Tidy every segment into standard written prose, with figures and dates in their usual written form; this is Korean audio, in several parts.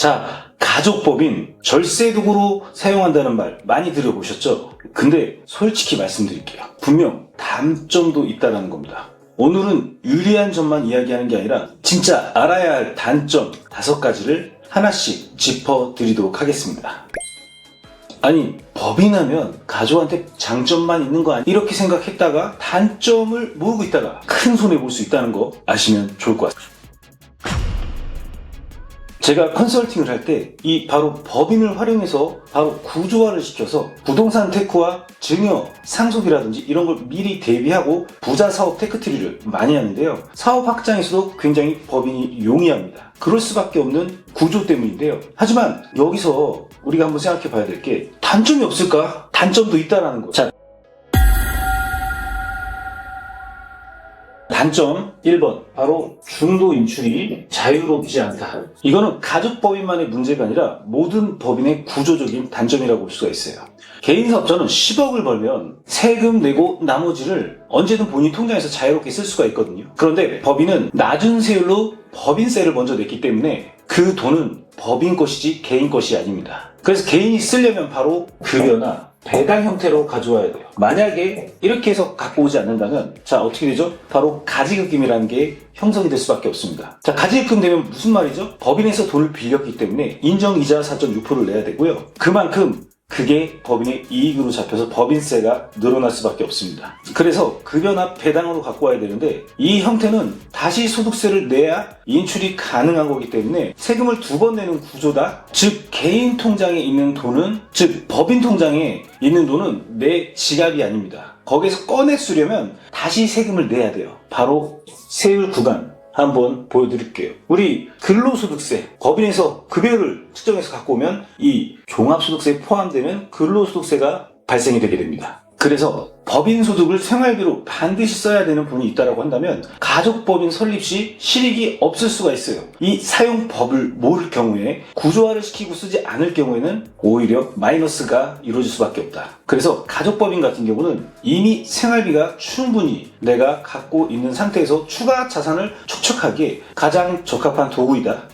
자, 가족법인 절세도구로 사용한다는 말 많이 들어보셨죠? 근데 솔직히 말씀드릴게요. 분명 단점도 있다는 겁니다. 오늘은 유리한 점만 이야기하는 게 아니라 진짜 알아야 할 단점 5가지를 하나씩 짚어드리도록 하겠습니다. 아니, 법인하면 가족한테 장점만 있는 거 아니야? 이렇게 생각했다가 단점을 모르고 있다가 큰 손해 볼 수 있다는 거 아시면 좋을 것 같습니다. 제가 컨설팅을 할 때 이 바로 법인을 활용해서 바로 구조화를 시켜서 부동산 테크와 증여, 상속이라든지 이런 걸 미리 대비하고 부자 사업 테크트리를 많이 하는데요. 사업 확장에서도 굉장히 법인이 용이합니다. 그럴 수밖에 없는 구조 때문인데요. 하지만 여기서 우리가 한번 생각해 봐야 될 게 단점이 없을까? 단점도 있다라는 거죠. 자, 단점 1번, 바로 중도 인출이 자유롭지 않다. 이거는 가족법인만의 문제가 아니라 모든 법인의 구조적인 단점이라고 볼 수가 있어요. 개인 사업자는 10억을 벌면 세금 내고 나머지를 언제든 본인 통장에서 자유롭게 쓸 수가 있거든요. 그런데 법인은 낮은 세율로 법인세를 먼저 냈기 때문에 그 돈은 법인 것이지 개인 것이 아닙니다. 그래서 개인이 쓰려면 바로 급여나 배당 형태로 가져와야 돼요. 만약에 이렇게 해서 갖고 오지 않는다면 자, 어떻게 되죠? 바로 가지급금이라는 게 형성이 될 수밖에 없습니다. 자, 가지급금 되면 무슨 말이죠? 법인에서 돈을 빌렸기 때문에 인정이자 4.6%를 내야 되고요. 그만큼 그게 법인의 이익으로 잡혀서 법인세가 늘어날 수밖에 없습니다. 그래서 급여나 배당으로 갖고 와야 되는데 이 형태는 다시 소득세를 내야 인출이 가능한 거기 때문에 세금을 2번 내는 구조다. 즉 개인 통장에 있는 돈은, 즉 법인 통장에 있는 돈은 내 지갑이 아닙니다. 거기에서 꺼내 쓰려면 다시 세금을 내야 돼요. 바로 세율 구간 한번 보여드릴게요. 우리 근로소득세, 법인에서 급여를 측정해서 갖고 오면 이 종합소득세에 포함되는 근로소득세가 발생이 되게 됩니다. 그래서 법인 소득을 생활비로 반드시 써야 되는 분이 있다고 한다면 가족법인 설립 시 실익이 없을 수가 있어요. 이 사용법을 모를 경우에 구조화를 시키고 쓰지 않을 경우에는 오히려 마이너스가 이루어질 수밖에 없다. 그래서 가족법인 같은 경우는 이미 생활비가 충분히 내가 갖고 있는 상태에서 추가 자산을 촉척하기에 가장 적합한 도구이다.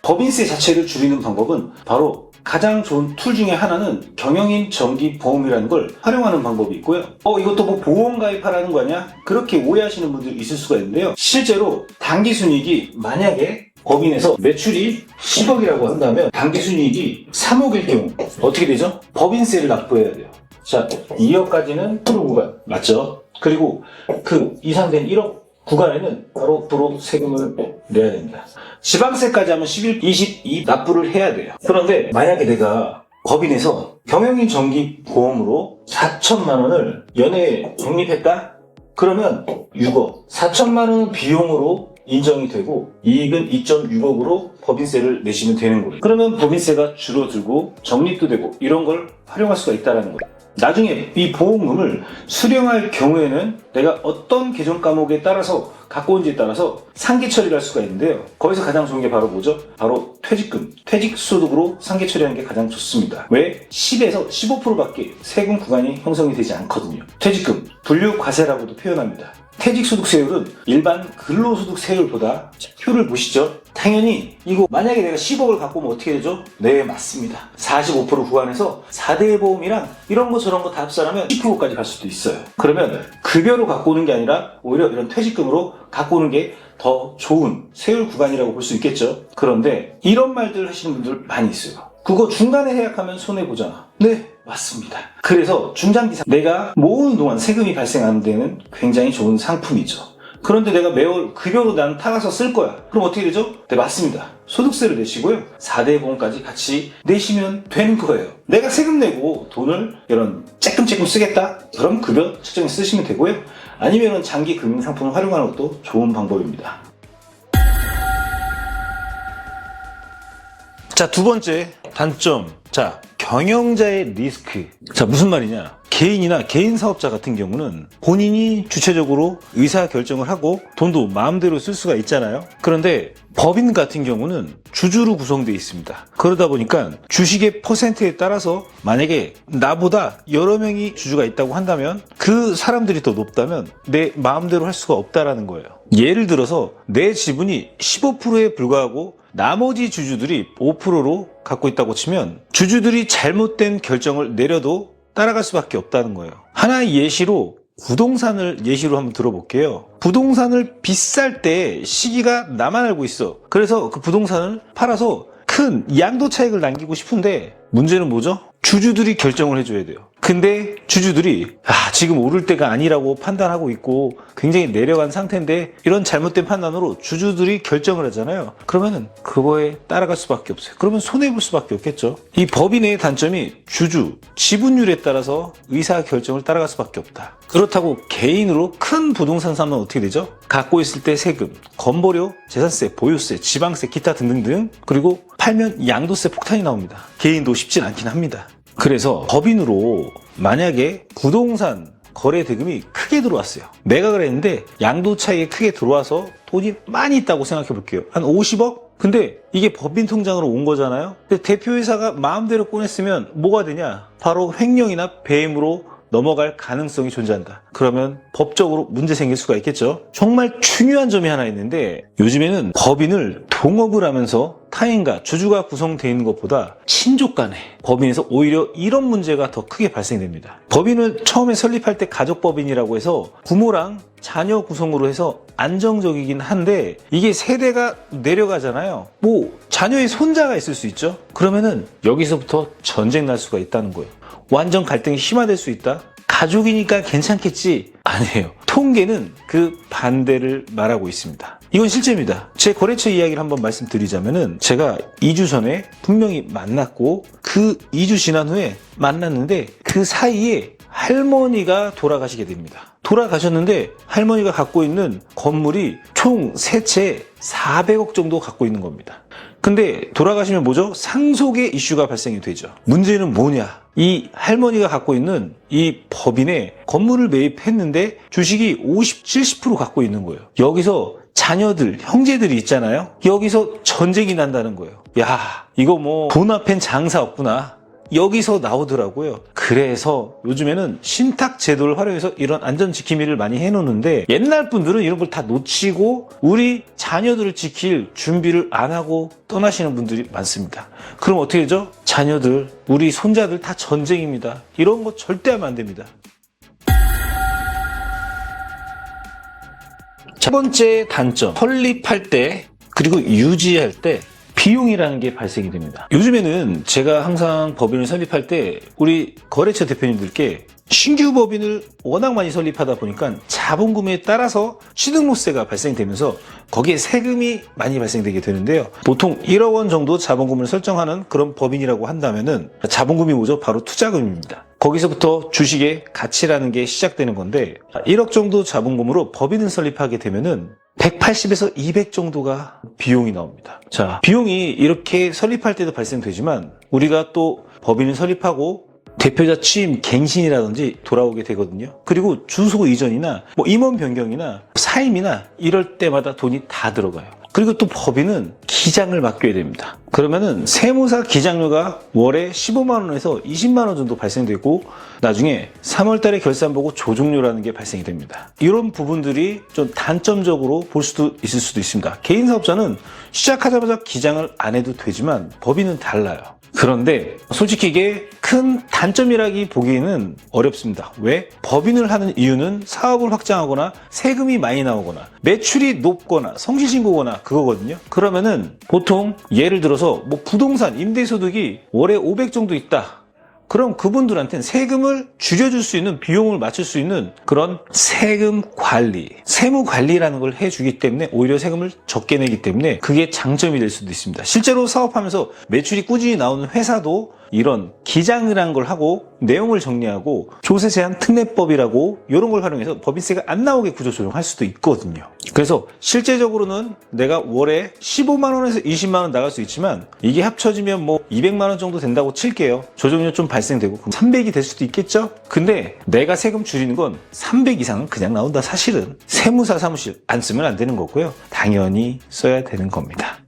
법인세 자체를 줄이는 방법은 바로 가장 좋은 툴 중에 하나는 경영인 정기보험이라는 걸 활용하는 방법이 있고요. 이것도 뭐 보험 가입하라는 거 아니야? 그렇게 오해하시는 분들이 있을 수가 있는데요. 실제로 당기순이익이 만약에 법인에서 매출이 10억이라고 한다면 당기순이익이 3억일 경우 어떻게 되죠? 법인세를 납부해야 돼요. 자, 2억까지는 프로 구간 맞죠? 그리고 그 이상된 1억 구간에는 바로 도로 세금을 내야 됩니다. 지방세까지 하면 11, 22 납부를 해야 돼요. 그런데 만약에 내가 법인에서 경영인 정기보험으로 4천만 원을 연회에 적립했다? 그러면 6억. 4천만 원은 비용으로 인정이 되고 이익은 2.6억으로 법인세를 내시면 되는 거예요. 그러면 법인세가 줄어들고 적립도 되고 이런 걸 활용할 수가 있다는 거예요. 나중에 이 보험금을 수령할 경우에는 내가 어떤 계정 과목에 따라서 갖고 온지에 따라서 상계 처리를 할 수가 있는데요. 거기서 가장 좋은 게 바로 뭐죠? 바로 퇴직금, 퇴직소득으로 상계 처리하는 게 가장 좋습니다. 왜? 10에서 15%밖에 세금 구간이 형성이 되지 않거든요. 퇴직금, 분류과세라고도 표현합니다. 퇴직소득세율은 일반 근로소득세율보다 표를 보시죠. 당연히 이거 만약에 내가 10억을 갖고 오면 어떻게 되죠? 네, 맞습니다. 45% 구간에서 4대 보험이랑 이런 거 저런 거 다 합산하면 10%까지 갈 수도 있어요. 그러면 급여로 갖고 오는 게 아니라 오히려 이런 퇴직금으로 갖고 오는 게 더 좋은 세율 구간이라고 볼 수 있겠죠. 그런데 이런 말들 하시는 분들 많이 있어요. 그거 중간에 해약하면 손해보잖아. 네, 맞습니다. 그래서 중장기상 내가 모으는 동안 세금이 발생하는 데는 굉장히 좋은 상품이죠. 그런데 내가 매월 급여로 난 타가서 쓸 거야. 그럼 어떻게 되죠? 네, 맞습니다. 소득세를 내시고요. 4대 보험까지 같이 내시면 되는 거예요. 내가 세금 내고 돈을 이런 쬐끔쬐끔 쓰겠다? 그럼 급여 측정에 쓰시면 되고요. 아니면 장기 금융 상품을 활용하는 것도 좋은 방법입니다. 자, 두 번째 단점. 자, 경영자의 리스크. 자, 무슨 말이냐? 개인이나 개인 사업자 같은 경우는 본인이 주체적으로 의사결정을 하고 돈도 마음대로 쓸 수가 있잖아요. 그런데 법인 같은 경우는 주주로 구성되어 있습니다. 그러다 보니까 주식의 퍼센트에 따라서 만약에 나보다 여러 명이 주주가 있다고 한다면 그 사람들이 더 높다면 내 마음대로 할 수가 없다라는 거예요. 예를 들어서 내 지분이 15%에 불과하고 나머지 주주들이 5%로 갖고 있다고 치면 주주들이 잘못된 결정을 내려도 따라갈 수밖에 없다는 거예요. 하나의 예시로 부동산을 예시로 한번 들어볼게요. 부동산을 비쌀 때 시기가 나만 알고 있어. 그래서 그 부동산을 팔아서 큰 양도 차익을 남기고 싶은데 문제는 뭐죠? 주주들이 결정을 해줘야 돼요. 근데 주주들이 지금 오를 때가 아니라고 판단하고 있고 굉장히 내려간 상태인데 이런 잘못된 판단으로 주주들이 결정을 하잖아요. 그러면은 그거에 따라갈 수밖에 없어요. 그러면 손해볼 수밖에 없겠죠. 이 법인의 단점이 주주, 지분율에 따라서 의사결정을 따라갈 수밖에 없다. 그렇다고 개인으로 큰 부동산 사면 어떻게 되죠? 갖고 있을 때 세금, 건보료, 재산세, 보유세, 지방세, 기타 등등등, 그리고 팔면 양도세 폭탄이 나옵니다. 개인도 쉽진 않긴 합니다. 그래서 법인으로 만약에 부동산 거래 대금이 크게 들어왔어요. 매각을 했는데 양도 차익이 크게 들어와서 돈이 많이 있다고 생각해 볼게요. 한 50억? 근데 이게 법인 통장으로 온 거잖아요. 근데 대표이사가 마음대로 꺼냈으면 뭐가 되냐? 바로 횡령이나 배임으로 넘어갈 가능성이 존재한다. 그러면 법적으로 문제 생길 수가 있겠죠. 정말 중요한 점이 하나 있는데 요즘에는 법인을 동업을 하면서 타인과 주주가 구성되어 있는 것보다 친족 간에 법인에서 오히려 이런 문제가 더 크게 발생됩니다. 법인을 처음에 설립할 때 가족법인이라고 해서 부모랑 자녀 구성으로 해서 안정적이긴 한데 이게 세대가 내려가잖아요. 자녀의 손자가 있을 수 있죠. 그러면은 여기서부터 전쟁 날 수가 있다는 거예요. 완전 갈등이 심화될 수 있다? 가족이니까 괜찮겠지? 아니에요. 통계는 그 반대를 말하고 있습니다. 이건 실제입니다. 제 거래처 이야기를 한번 말씀드리자면은 제가 2주 전에 분명히 만났고 그 2주 지난 후에 만났는데 그 사이에 할머니가 돌아가시게 됩니다. 돌아가셨는데 할머니가 갖고 있는 건물이 총 세 채 400억 정도 갖고 있는 겁니다. 근데 돌아가시면 뭐죠? 상속의 이슈가 발생이 되죠. 문제는 뭐냐? 이 할머니가 갖고 있는 이 법인에 건물을 매입했는데 주식이 50, 70% 갖고 있는 거예요. 여기서 자녀들, 형제들이 있잖아요. 여기서 전쟁이 난다는 거예요. 이거 돈 앞엔 장사 없구나. 여기서 나오더라고요. 그래서 요즘에는 신탁 제도를 활용해서 이런 안전지킴이를 많이 해놓는데 옛날 분들은 이런 걸 다 놓치고 우리 자녀들을 지킬 준비를 안 하고 떠나시는 분들이 많습니다. 그럼 어떻게 되죠? 자녀들, 우리 손자들 다 전쟁입니다. 이런 거 절대 하면 안 됩니다. 첫 번째 단점, 설립할 때 그리고 유지할 때 비용이라는 게 발생이 됩니다. 요즘에는 제가 항상 법인을 설립할 때 우리 거래처 대표님들께 신규 법인을 워낙 많이 설립하다 보니까 자본금에 따라서 취득세가 발생되면서 거기에 세금이 많이 발생되게 되는데요. 보통 1억 원 정도 자본금을 설정하는 그런 법인이라고 한다면은 자본금이 뭐죠? 바로 투자금입니다. 거기서부터 주식의 가치라는 게 시작되는 건데 1억 정도 자본금으로 법인을 설립하게 되면은 180에서 200 정도가 비용이 나옵니다. 자, 비용이 이렇게 설립할 때도 발생되지만 우리가 또 법인을 설립하고 대표자 취임 갱신이라든지 돌아오게 되거든요. 그리고 주소 이전이나 임원 변경이나 사임이나 이럴 때마다 돈이 다 들어가요. 그리고 또 법인은 기장을 맡겨야 됩니다. 그러면은 세무사 기장료가 월에 15만 원에서 20만 원 정도 발생되고 나중에 3월 달에 결산 보고 조정료라는 게 발생이 됩니다. 이런 부분들이 좀 단점적으로 볼 수도 있을 수도 있습니다. 개인 사업자는 시작하자마자 기장을 안 해도 되지만 법인은 달라요. 그런데 솔직히 이게 큰 단점이라기 보기에는 어렵습니다. 왜? 법인을 하는 이유는 사업을 확장하거나 세금이 많이 나오거나 매출이 높거나 성실신고거나 그거거든요. 그러면은 보통 예를 들어서 부동산 임대소득이 월에 500 정도 있다. 그럼 그분들한테는 세금을 줄여줄 수 있는 비용을 맞출 수 있는 그런 세금 관리, 세무 관리라는 걸 해주기 때문에 오히려 세금을 적게 내기 때문에 그게 장점이 될 수도 있습니다. 실제로 사업하면서 매출이 꾸준히 나오는 회사도 이런 기장이라는 걸 하고 내용을 정리하고 조세 제한 특례법이라고 이런 걸 활용해서 법인세가 안 나오게 구조 조정할 수도 있거든요. 그래서 실제적으로는 내가 월에 15만 원에서 20만 원 나갈 수 있지만 이게 합쳐지면 200만 원 정도 된다고 칠게요. 조정료 좀 발생되고 그럼 300이 될 수도 있겠죠? 근데 내가 세금 줄이는 건 300 이상은 그냥 나온다. 사실은 세무사 사무실 안 쓰면 안 되는 거고요. 당연히 써야 되는 겁니다.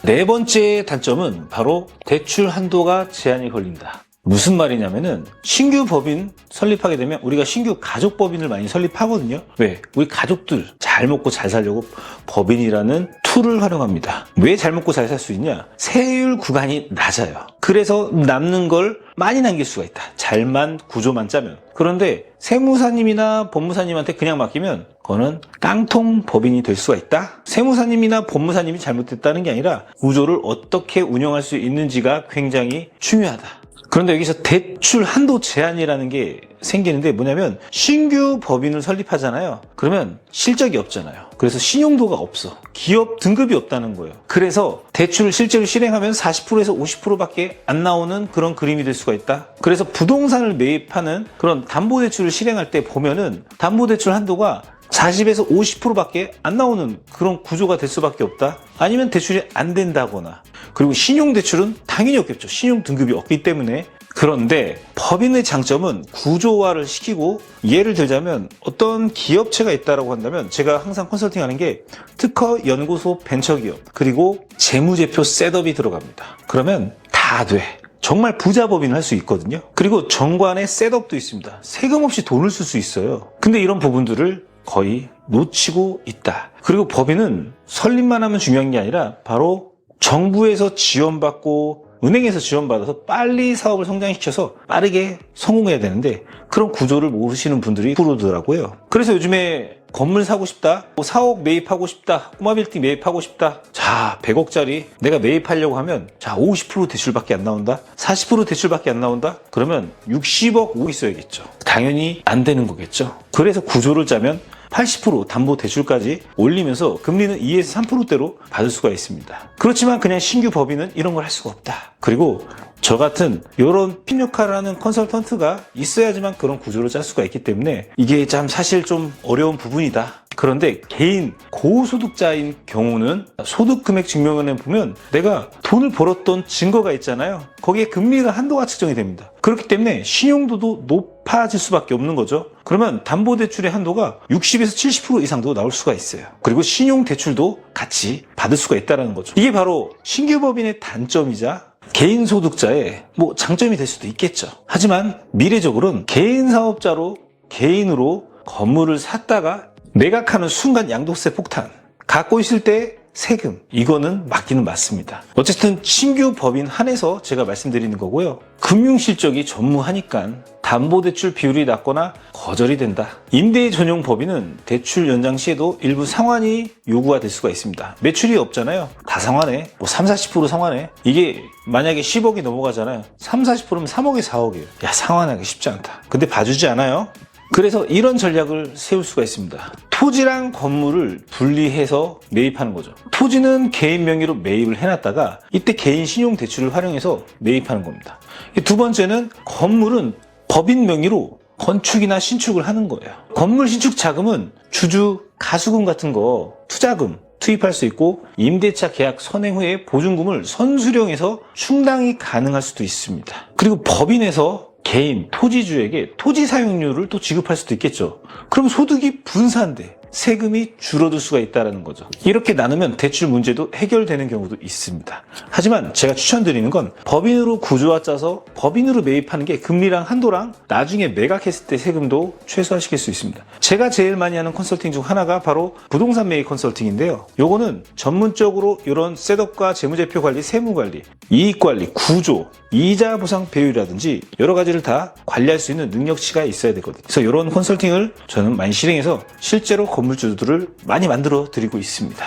네 번째 단점은 바로 대출 한도가 제한이 걸린다. 무슨 말이냐면은 신규 법인 설립하게 되면 우리가 신규 가족법인을 많이 설립하거든요. 왜? 우리 가족들 잘 먹고 잘 살려고 법인이라는 툴을 활용합니다. 왜 잘 먹고 잘 살 수 있냐? 세율 구간이 낮아요. 그래서 남는 걸 많이 남길 수가 있다. 잘만 구조만 짜면. 그런데 세무사님이나 법무사님한테 그냥 맡기면 그거는 깡통 법인이 될 수가 있다. 세무사님이나 법무사님이 잘못됐다는 게 아니라 구조를 어떻게 운영할 수 있는지가 굉장히 중요하다. 그런데 여기서 대출 한도 제한이라는 게 생기는데 뭐냐면 신규 법인을 설립하잖아요. 그러면 실적이 없잖아요. 그래서 신용도가 없어. 기업 등급이 없다는 거예요. 그래서 대출을 실제로 실행하면 40%에서 50%밖에 안 나오는 그런 그림이 될 수가 있다. 그래서 부동산을 매입하는 그런 담보대출을 실행할 때 보면은 담보대출 한도가 40에서 50%밖에 안 나오는 그런 구조가 될 수밖에 없다. 아니면 대출이 안 된다거나. 그리고 신용대출은 당연히 없겠죠. 신용 등급이 없기 때문에. 그런데 법인의 장점은 구조화를 시키고, 예를 들자면 어떤 기업체가 있다라고 한다면 제가 항상 컨설팅하는 게 특허 연구소 벤처기업 그리고 재무제표 셋업이 들어갑니다. 그러면 다 돼. 정말 부자 법인을 할 수 있거든요. 그리고 정관의 셋업도 있습니다. 세금 없이 돈을 쓸 수 있어요. 근데 이런 부분들을 거의 놓치고 있다. 그리고 법인은 설립만 하면 중요한 게 아니라 바로 정부에서 지원받고 은행에서 지원받아서 빨리 사업을 성장시켜서 빠르게 성공해야 되는데 그런 구조를 모르시는 분들이 프로더라고요. 그래서 요즘에 건물 사고 싶다, 사옥 매입하고 싶다, 꼬마빌딩 매입하고 싶다. 자, 100억짜리 내가 매입하려고 하면 자, 50% 대출밖에 안 나온다, 40% 대출밖에 안 나온다. 그러면 60억 오고 있어야겠죠. 당연히 안 되는 거겠죠. 그래서 구조를 짜면 80% 담보 대출까지 올리면서 금리는 2에서 3%대로 받을 수가 있습니다. 그렇지만 그냥 신규 법인은 이런 걸 할 수가 없다. 그리고 저 같은 이런 핀 역할을 하는 컨설턴트가 있어야지만 그런 구조를 짤 수가 있기 때문에 이게 참 사실 좀 어려운 부분이다. 그런데 개인 고소득자인 경우는 소득 금액 증명원에 보면 내가 돈을 벌었던 증거가 있잖아요. 거기에 금리가 한도가 측정이 됩니다. 그렇기 때문에 신용도도 높아질 수밖에 없는 거죠. 그러면 담보대출의 한도가 60에서 70% 이상도 나올 수가 있어요. 그리고 신용대출도 같이 받을 수가 있다는 거죠. 이게 바로 신규법인의 단점이자 개인 소득자의 장점이 될 수도 있겠죠. 하지만 미래적으로는 개인 사업자로 개인으로 건물을 샀다가 매각하는 순간 양도세 폭탄, 갖고 있을 때 세금, 이거는 맞기는 맞습니다. 어쨌든 신규 법인 한해서 제가 말씀드리는 거고요. 금융실적이 전무하니까 담보대출 비율이 낮거나 거절이 된다. 임대 전용 법인은 대출 연장 시에도 일부 상환이 요구가 될 수가 있습니다. 매출이 없잖아요. 다 상환해. 3, 40% 상환해. 이게 만약에 10억이 넘어가잖아요. 3, 40%면 3억에 4억이에요. 야, 상환하기 쉽지 않다. 근데 봐주지 않아요. 그래서 이런 전략을 세울 수가 있습니다. 토지랑 건물을 분리해서 매입하는 거죠. 토지는 개인 명의로 매입을 해놨다가 이때 개인 신용대출을 활용해서 매입하는 겁니다. 두 번째는 건물은 법인 명의로 건축이나 신축을 하는 거예요. 건물 신축 자금은 주주 가수금 같은 거, 투자금 투입할 수 있고 임대차 계약 선행 후에 보증금을 선수령해서 충당이 가능할 수도 있습니다. 그리고 법인에서 개인, 토지주에게 토지 사용료를 또 지급할 수도 있겠죠. 그럼 소득이 분산돼 세금이 줄어들 수가 있다는 거죠. 이렇게 나누면 대출 문제도 해결되는 경우도 있습니다. 하지만 제가 추천드리는 건 법인으로 구조화 짜서 법인으로 매입하는 게 금리랑 한도랑 나중에 매각했을 때 세금도 최소화시킬 수 있습니다. 제가 제일 많이 하는 컨설팅 중 하나가 바로 부동산 매입 컨설팅인데요. 요거는 전문적으로 이런 셋업과 재무제표 관리, 세무 관리, 이익 관리, 구조, 이자 보상 배율이라든지 여러 가지를 다 관리할 수 있는 능력치가 있어야 되거든요. 그래서 이런 컨설팅을 저는 많이 실행해서 실제로 건물주들을 많이 만들어 드리고 있습니다.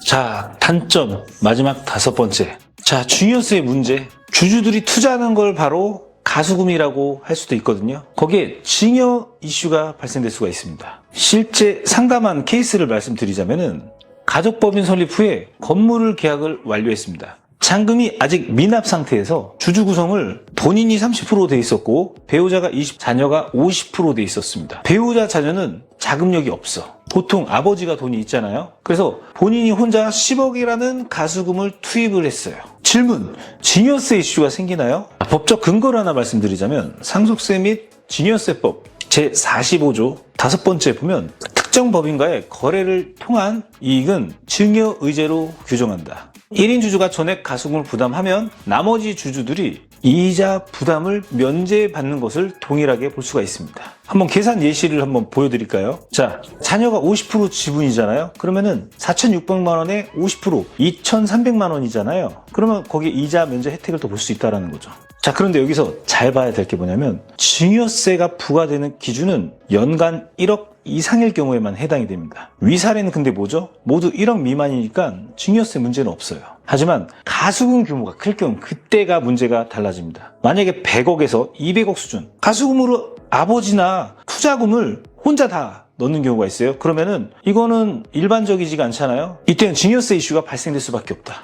자, 단점 마지막 5번째. 자, 중요세의 문제. 주주들이 투자하는 걸 바로 가수금이라고 할 수도 있거든요. 거기에 증여 이슈가 발생될 수가 있습니다. 실제 상담한 케이스를 말씀드리자면은 가족법인 설립 후에 건물을 계약을 완료했습니다. 잔금이 아직 미납 상태에서 주주 구성을 본인이 30% 돼 있었고 배우자가 20, 자녀가 50% 돼 있었습니다. 배우자 자녀는 자금력이 없어. 보통 아버지가 돈이 있잖아요. 그래서 본인이 혼자 10억이라는 가수금을 투입을 했어요. 질문, 증여세 이슈가 생기나요? 법적 근거를 하나 말씀드리자면 상속세 및 증여세법 제45조 5번째 보면 특정 법인과의 거래를 통한 이익은 증여의제로 규정한다. 1인 주주가 전액 가수금을 부담하면 나머지 주주들이 이자 부담을 면제받는 것을 동일하게 볼 수가 있습니다. 한번 계산 예시를 한번 보여드릴까요? 자, 자녀가 50% 지분이잖아요. 그러면은 4,600만 원에 50% 2,300만 원이잖아요. 그러면 거기에 이자 면제 혜택을 또 볼 수 있다는 거죠. 자, 그런데 여기서 잘 봐야 될 게 뭐냐면 증여세가 부과되는 기준은 연간 1억 이상일 경우에만 해당이 됩니다. 위사례는 근데 뭐죠? 모두 1억 미만이니까 증여세 문제는 없어요. 하지만 가수금 규모가 클 경우 그때가 문제가 달라집니다. 만약에 100억에서 200억 수준 가수금으로 아버지나 투자금을 혼자 다 넣는 경우가 있어요. 그러면은 이거는 일반적이지가 않잖아요. 이때는 증여세 이슈가 발생될 수밖에 없다.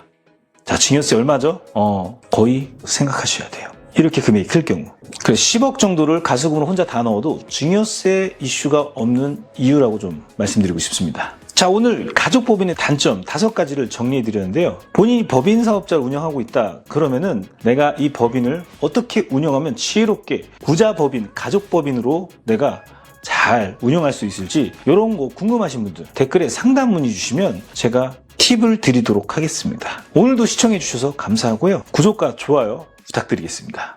자, 증여세 얼마죠? 거의 생각하셔야 돼요. 이렇게 금액이 클 경우. 그래서 10억 정도를 가수금으로 혼자 다 넣어도 증여세 이슈가 없는 이유라고 좀 말씀드리고 싶습니다. 자, 오늘 가족법인의 단점 5가지를 정리해드렸는데요. 본인이 법인 사업자를 운영하고 있다. 그러면은 내가 이 법인을 어떻게 운영하면 지혜롭게 부자법인, 가족법인으로 내가 잘 운영할 수 있을지 이런 거 궁금하신 분들 댓글에 상담 문의 주시면 제가 팁을 드리도록 하겠습니다. 오늘도 시청해 주셔서 감사하고요. 구독과 좋아요 부탁드리겠습니다.